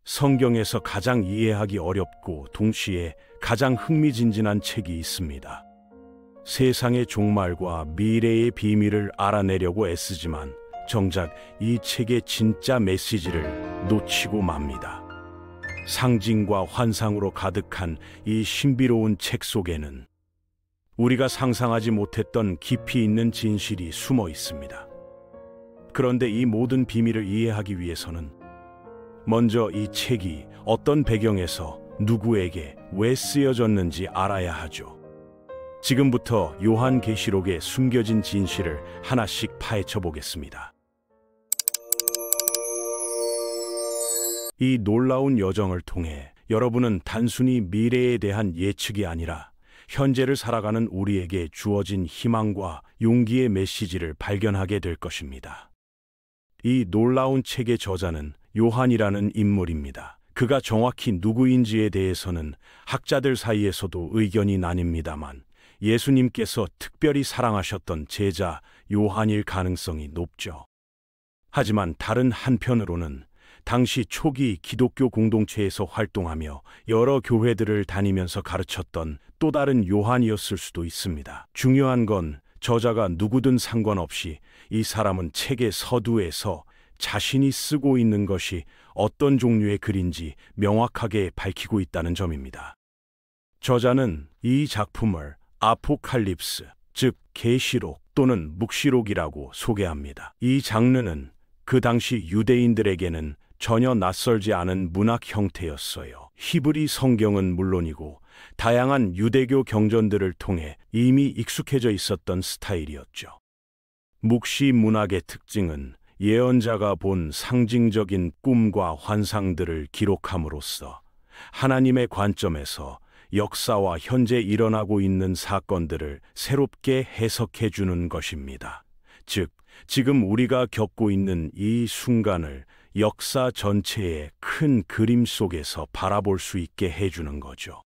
성경에서 가장 이해하기 어렵고 동시에 가장 흥미진진한 책이 있습니다. 세상의 종말과 미래의 비밀을 알아내려고 애쓰지만 정작 이 책의 진짜 메시지를 놓치고 맙니다. 상징과 환상으로 가득한 이 신비로운 책 속에는 우리가 상상하지 못했던 깊이 있는 진실이 숨어 있습니다. 그런데 이 모든 비밀을 이해하기 위해서는 먼저 이 책이 어떤 배경에서 누구에게 왜 쓰여졌는지 알아야 하죠. 지금부터 요한계시록에 숨겨진 진실을 하나씩 파헤쳐 보겠습니다. 이 놀라운 여정을 통해 여러분은 단순히 미래에 대한 예측이 아니라 현재를 살아가는 우리에게 주어진 희망과 용기의 메시지를 발견하게 될 것입니다. 이 놀라운 책의 저자는 요한이라는 인물입니다. 그가 정확히 누구인지에 대해서는 학자들 사이에서도 의견이 나뉩니다만 예수님께서 특별히 사랑하셨던 제자 요한일 가능성이 높죠. 하지만 다른 한편으로는 당시 초기 기독교 공동체에서 활동하며 여러 교회들을 다니면서 가르쳤던 또 다른 요한이었을 수도 있습니다. 중요한 건 저자가 누구든 상관없이 이 사람은 책의 서두에서 자신이 쓰고 있는 것이 어떤 종류의 글인지 명확하게 밝히고 있다는 점입니다. 저자는 이 작품을 아포칼립스, 즉 계시록 또는 묵시록이라고 소개합니다. 이 장르는 그 당시 유대인들에게는 전혀 낯설지 않은 문학 형태였어요. 히브리 성경은 물론이고 다양한 유대교 경전들을 통해 이미 익숙해져 있었던 스타일이었죠. 묵시 문학의 특징은 예언자가 본 상징적인 꿈과 환상들을 기록함으로써 하나님의 관점에서 역사와 현재 일어나고 있는 사건들을 새롭게 해석해 주는 것입니다. 즉, 지금 우리가 겪고 있는 이 순간을 역사 전체의 큰 그림 속에서 바라볼 수 있게 해주는 거죠.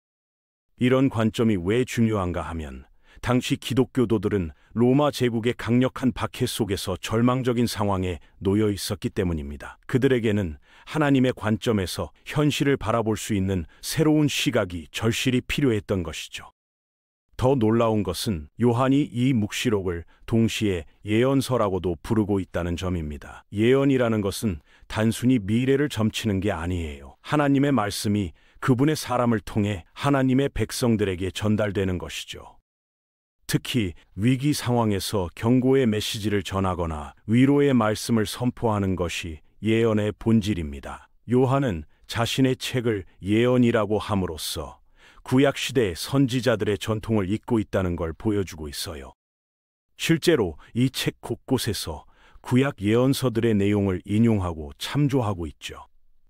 이런 관점이 왜 중요한가 하면 당시 기독교도들은 로마 제국의 강력한 박해 속에서 절망적인 상황에 놓여 있었기 때문입니다. 그들에게는 하나님의 관점에서 현실을 바라볼 수 있는 새로운 시각이 절실히 필요했던 것이죠. 더 놀라운 것은 요한이 이 묵시록을 동시에 예언서라고도 부르고 있다는 점입니다. 예언이라는 것은 단순히 미래를 점치는 게 아니에요. 하나님의 말씀이 그분의 사람을 통해 하나님의 백성들에게 전달되는 것이죠. 특히 위기 상황에서 경고의 메시지를 전하거나 위로의 말씀을 선포하는 것이 예언의 본질입니다. 요한은 자신의 책을 예언이라고 함으로써 구약시대의 선지자들의 전통을 잇고 있다는 걸 보여주고 있어요. 실제로 이 책 곳곳에서 구약 예언서들의 내용을 인용하고 참조하고 있죠.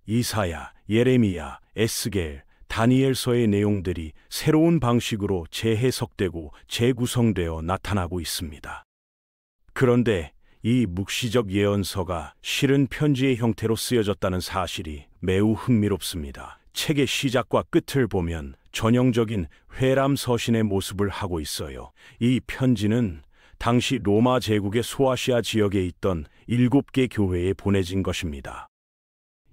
이사야, 예레미야, 에스겔, 다니엘서의 내용들이 새로운 방식으로 재해석되고 재구성되어 나타나고 있습니다. 그런데 이 묵시적 예언서가 실은 편지의 형태로 쓰여졌다는 사실이 매우 흥미롭습니다. 책의 시작과 끝을 보면 전형적인 회람 서신의 모습을 하고 있어요. 이 편지는 당시 로마 제국의 소아시아 지역에 있던 7개 교회에 보내진 것입니다.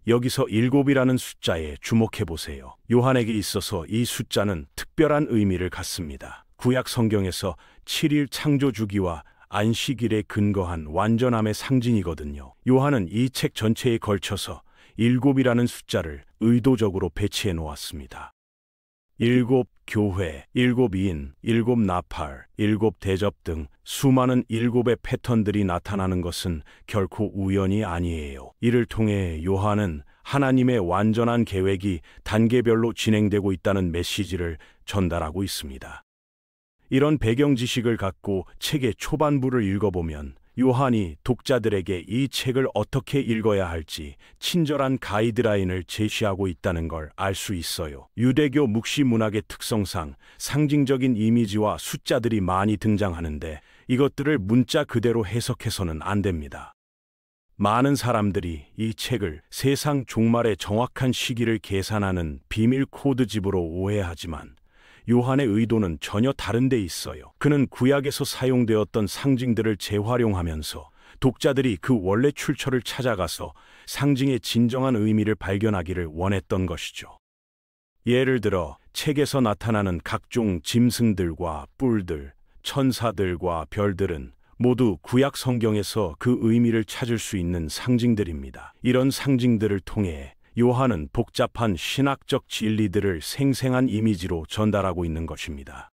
여기서 7이라는 숫자에 주목해 보세요. 요한에게 있어서 이 숫자는 특별한 의미를 갖습니다. 구약 성경에서 7일 창조 주기와 안식일에 근거한 완전함의 상징이거든요. 요한은 이 책 전체에 걸쳐서 7이라는 숫자를 의도적으로 배치해 놓았습니다. 7 교회, 7인, 7 나팔, 7 대접 등 수많은 7의 패턴들이 나타나는 것은 결코 우연이 아니에요. 이를 통해 요한은 하나님의 완전한 계획이 단계별로 진행되고 있다는 메시지를 전달하고 있습니다. 이런 배경 지식을 갖고 책의 초반부를 읽어보면 요한이 독자들에게 이 책을 어떻게 읽어야 할지 친절한 가이드라인을 제시하고 있다는 걸 알 수 있어요. 유대교 묵시 문학의 특성상 상징적인 이미지와 숫자들이 많이 등장하는데 이것들을 문자 그대로 해석해서는 안 됩니다. 많은 사람들이 이 책을 세상 종말의 정확한 시기를 계산하는 비밀 코드집으로 오해하지만 요한의 의도는 전혀 다른 데 있어요. 그는 구약에서 사용되었던 상징들을 재활용하면서 독자들이 그 원래 출처를 찾아가서 상징의 진정한 의미를 발견하기를 원했던 것이죠. 예를 들어 책에서 나타나는 각종 짐승들과 뿔들, 천사들과 별들은 모두 구약 성경에서 그 의미를 찾을 수 있는 상징들입니다. 이런 상징들을 통해 요한은 복잡한 신학적 진리들을 생생한 이미지로 전달하고 있는 것입니다.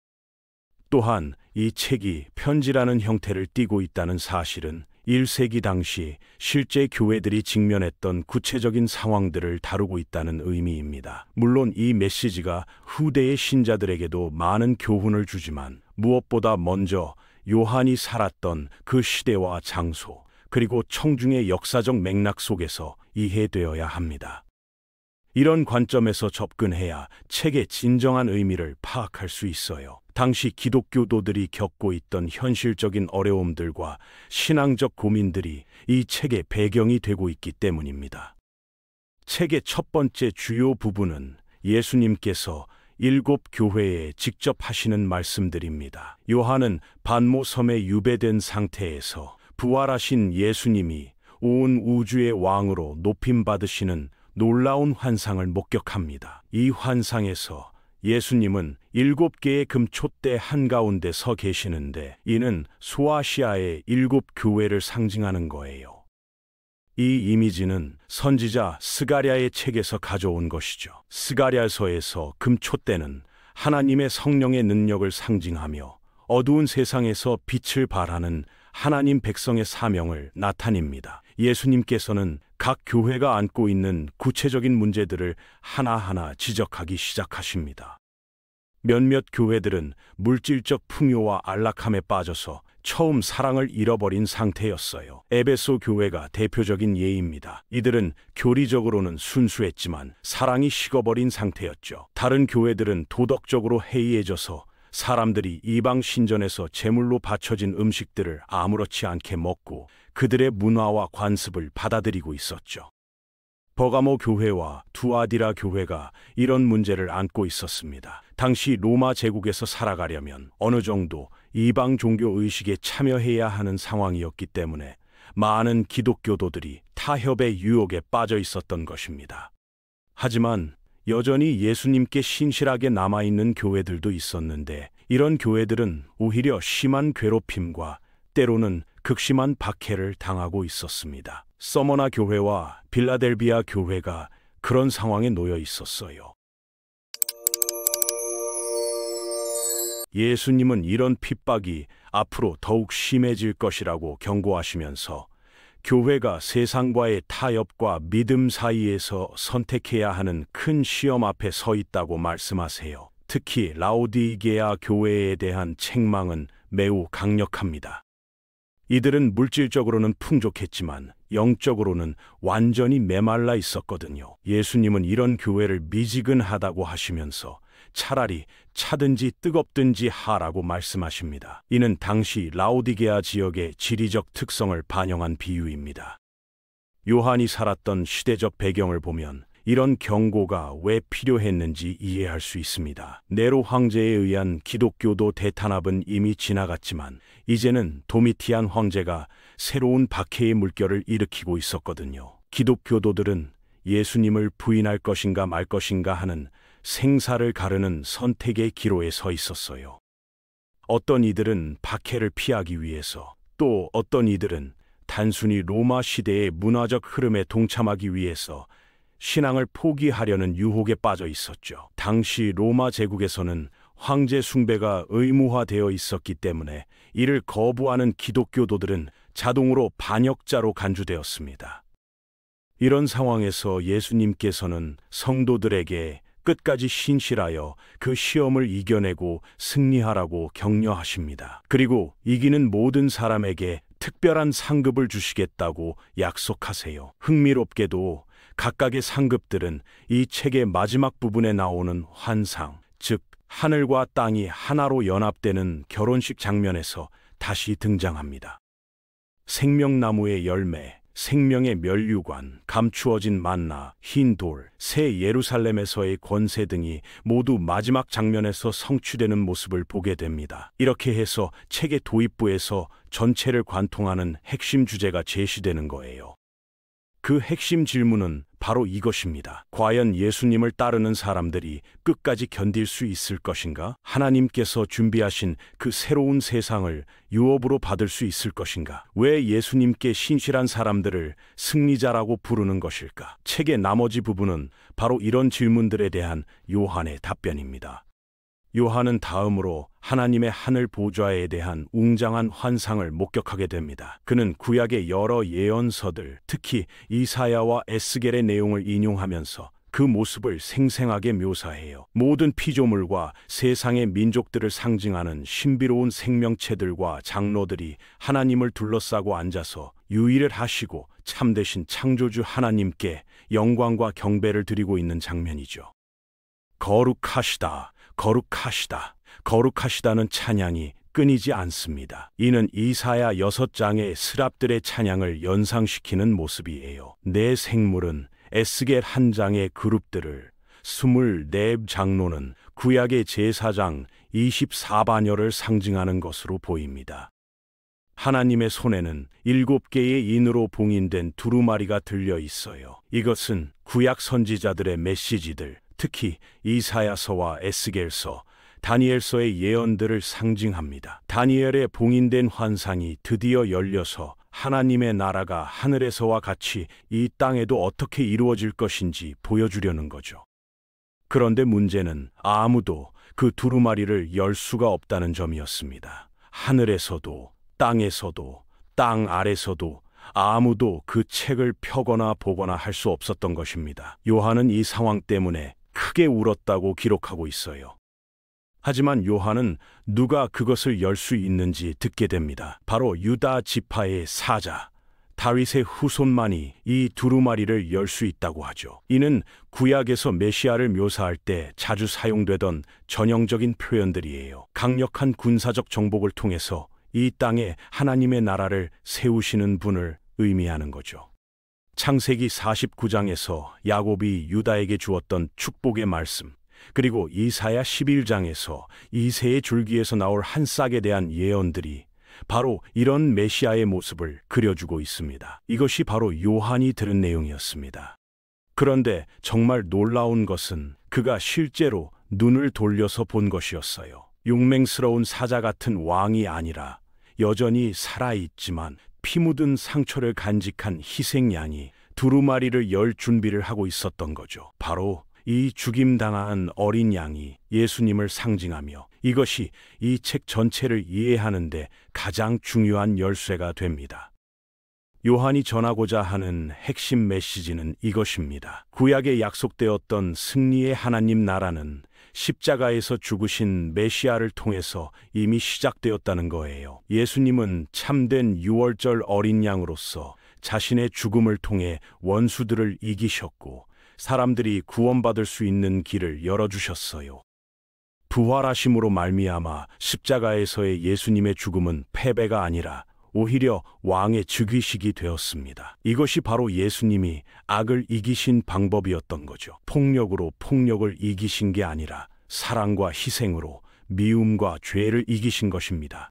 또한 이 책이 편지라는 형태를 띠고 있다는 사실은 1세기 당시 실제 교회들이 직면했던 구체적인 상황들을 다루고 있다는 의미입니다. 물론 이 메시지가 후대의 신자들에게도 많은 교훈을 주지만 무엇보다 먼저 요한이 살았던 그 시대와 장소, 그리고 청중의 역사적 맥락 속에서 이해되어야 합니다. 이런 관점에서 접근해야 책의 진정한 의미를 파악할 수 있어요. 당시 기독교도들이 겪고 있던 현실적인 어려움들과 신앙적 고민들이 이 책의 배경이 되고 있기 때문입니다. 책의 첫 번째 주요 부분은 예수님께서 7 교회에 직접 하시는 말씀들입니다. 요한은 반모섬에 유배된 상태에서 부활하신 예수님이 온 우주의 왕으로 높임받으시는 놀라운 환상을 목격합니다. 이 환상에서 예수님은 7개의 금촛대 한가운데 서 계시는데 이는 소아시아의 7 교회를 상징하는 거예요. 이 이미지는 선지자 스가랴의 책에서 가져온 것이죠. 스가랴서에서 금촛대는 하나님의 성령의 능력을 상징하며 어두운 세상에서 빛을 발하는 하나님 백성의 사명을 나타냅니다. 예수님께서는 각 교회가 안고 있는 구체적인 문제들을 하나하나 지적하기 시작하십니다. 몇몇 교회들은 물질적 풍요와 안락함에 빠져서 처음 사랑을 잃어버린 상태였어요. 에베소 교회가 대표적인 예입니다. 이들은 교리적으로는 순수했지만 사랑이 식어버린 상태였죠. 다른 교회들은 도덕적으로 해이해져서 사람들이 이방 신전에서 제물로 바쳐진 음식들을 아무렇지 않게 먹고 그들의 문화와 관습을 받아들이고 있었죠. 버가모 교회와 두아디라 교회가 이런 문제를 안고 있었습니다. 당시 로마 제국에서 살아가려면 어느 정도 이방 종교 의식에 참여해야 하는 상황이었기 때문에 많은 기독교도들이 타협의 유혹에 빠져 있었던 것입니다. 하지만 여전히 예수님께 신실하게 남아있는 교회들도 있었는데 이런 교회들은 오히려 심한 괴롭힘과 때로는 극심한 박해를 당하고 있었습니다. 서머나 교회와 빌라델비아 교회가 그런 상황에 놓여 있었어요. 예수님은 이런 핍박이 앞으로 더욱 심해질 것이라고 경고하시면서 교회가 세상과의 타협과 믿음 사이에서 선택해야 하는 큰 시험 앞에 서 있다고 말씀하세요. 특히 라오디게아 교회에 대한 책망은 매우 강력합니다. 이들은 물질적으로는 풍족했지만 영적으로는 완전히 메말라 있었거든요. 예수님은 이런 교회를 미지근하다고 하시면서 차라리 차든지 뜨겁든지 하라고 말씀하십니다. 이는 당시 라오디게아 지역의 지리적 특성을 반영한 비유입니다. 요한이 살았던 시대적 배경을 보면 이런 경고가 왜 필요했는지 이해할 수 있습니다. 네로 황제에 의한 기독교도 대탄압은 이미 지나갔지만 이제는 도미티안 황제가 새로운 박해의 물결을 일으키고 있었거든요. 기독교도들은 예수님을 부인할 것인가 말 것인가 하는 생사를 가르는 선택의 기로에 서 있었어요. 어떤 이들은 박해를 피하기 위해서, 또 어떤 이들은 단순히 로마 시대의 문화적 흐름에 동참하기 위해서 신앙을 포기하려는 유혹에 빠져 있었죠. 당시 로마 제국에서는 황제 숭배가 의무화되어 있었기 때문에 이를 거부하는 기독교도들은 자동으로 반역자로 간주되었습니다. 이런 상황에서 예수님께서는 성도들에게 끝까지 신실하여 그 시험을 이겨내고 승리하라고 격려하십니다. 그리고 이기는 모든 사람에게 특별한 상급을 주시겠다고 약속하세요. 흥미롭게도 각각의 상급들은 이 책의 마지막 부분에 나오는 환상, 즉 하늘과 땅이 하나로 연합되는 결혼식 장면에서 다시 등장합니다. 생명나무의 열매, 생명의 면류관, 감추어진 만나, 흰 돌, 새 예루살렘에서의 권세 등이 모두 마지막 장면에서 성취되는 모습을 보게 됩니다. 이렇게 해서 책의 도입부에서 전체를 관통하는 핵심 주제가 제시되는 거예요. 그 핵심 질문은 바로 이것입니다. 과연 예수님을 따르는 사람들이 끝까지 견딜 수 있을 것인가? 하나님께서 준비하신 그 새로운 세상을 유업으로 받을 수 있을 것인가? 왜 예수님께 신실한 사람들을 승리자라고 부르는 것일까? 책의 나머지 부분은 바로 이런 질문들에 대한 요한의 답변입니다. 요한은 다음으로 하나님의 하늘 보좌에 대한 웅장한 환상을 목격하게 됩니다. 그는 구약의 여러 예언서들, 특히 이사야와 에스겔의 내용을 인용하면서 그 모습을 생생하게 묘사해요. 모든 피조물과 세상의 민족들을 상징하는 신비로운 생명체들과 장로들이 하나님을 둘러싸고 앉아서 유의를 하시고 참되신 창조주 하나님께 영광과 경배를 드리고 있는 장면이죠. 거룩하시다, 거룩하시다, 거룩하시다는 찬양이 끊이지 않습니다. 이는 이사야 6장의 스랍들의 찬양을 연상시키는 모습이에요. 내 생물은 에스겔 1장의 그룹들을, 24 장로는 구약의 제사장 24반열을 상징하는 것으로 보입니다. 하나님의 손에는 7개의 인으로 봉인된 두루마리가 들려 있어요. 이것은 구약 선지자들의 메시지들, 특히 이사야서와 에스겔서, 다니엘서의 예언들을 상징합니다. 다니엘의 봉인된 환상이 드디어 열려서 하나님의 나라가 하늘에서와 같이 이 땅에도 어떻게 이루어질 것인지 보여주려는 거죠. 그런데 문제는 아무도 그 두루마리를 열 수가 없다는 점이었습니다. 하늘에서도 땅에서도 땅 아래서도 아무도 그 책을 펴거나 보거나 할 수 없었던 것입니다. 요한은 이 상황 때문에 크게 울었다고 기록하고 있어요. 하지만 요한은 누가 그것을 열 수 있는지 듣게 됩니다. 바로 유다 지파의 사자, 다윗의 후손만이 이 두루마리를 열 수 있다고 하죠. 이는 구약에서 메시아를 묘사할 때 자주 사용되던 전형적인 표현들이에요. 강력한 군사적 정복을 통해서 이 땅에 하나님의 나라를 세우시는 분을 의미하는 거죠. 창세기 49장에서 야곱이 유다에게 주었던 축복의 말씀, 그리고 이사야 11장에서 이새의 줄기에서 나올 한 싹에 대한 예언들이 바로 이런 메시아의 모습을 그려주고 있습니다. 이것이 바로 요한이 들은 내용이었습니다. 그런데 정말 놀라운 것은 그가 실제로 눈을 돌려서 본 것이었어요. 용맹스러운 사자 같은 왕이 아니라 여전히 살아있지만 피 묻은 상처를 간직한 희생양이 두루마리를 열 준비를 하고 있었던 거죠. 바로 이 죽임당한 어린 양이 예수님을 상징하며 이것이 이 책 전체를 이해하는데 가장 중요한 열쇠가 됩니다. 요한이 전하고자 하는 핵심 메시지는 이것입니다. 구약에 약속되었던 승리의 하나님 나라는 십자가에서 죽으신 메시아를 통해서 이미 시작되었다는 거예요. 예수님은 참된 유월절 어린 양으로서 자신의 죽음을 통해 원수들을 이기셨고 사람들이 구원받을 수 있는 길을 열어주셨어요. 부활하심으로 말미암아 십자가에서의 예수님의 죽음은 패배가 아니라 오히려 왕의 즉위식이 되었습니다. 이것이 바로 예수님이 악을 이기신 방법이었던 거죠. 폭력으로 폭력을 이기신 게 아니라 사랑과 희생으로 미움과 죄를 이기신 것입니다.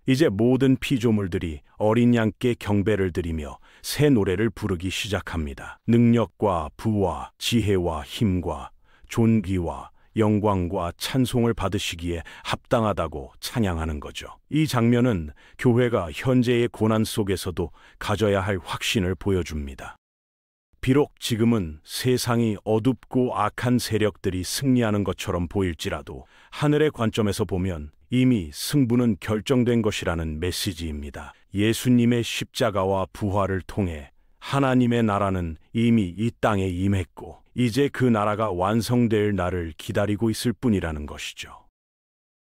이제 모든 피조물들이 어린 양께 경배를 드리며 새 노래를 부르기 시작합니다. 능력과 부와 지혜와 힘과 존귀와 영광과 찬송을 받으시기에 합당하다고 찬양하는 거죠. 이 장면은 교회가 현재의 고난 속에서도 가져야 할 확신을 보여줍니다. 비록 지금은 세상이 어둡고 악한 세력들이 승리하는 것처럼 보일지라도 하늘의 관점에서 보면 이미 승부는 결정된 것이라는 메시지입니다. 예수님의 십자가와 부활을 통해 하나님의 나라는 이미 이 땅에 임했고 이제 그 나라가 완성될 날을 기다리고 있을 뿐이라는 것이죠.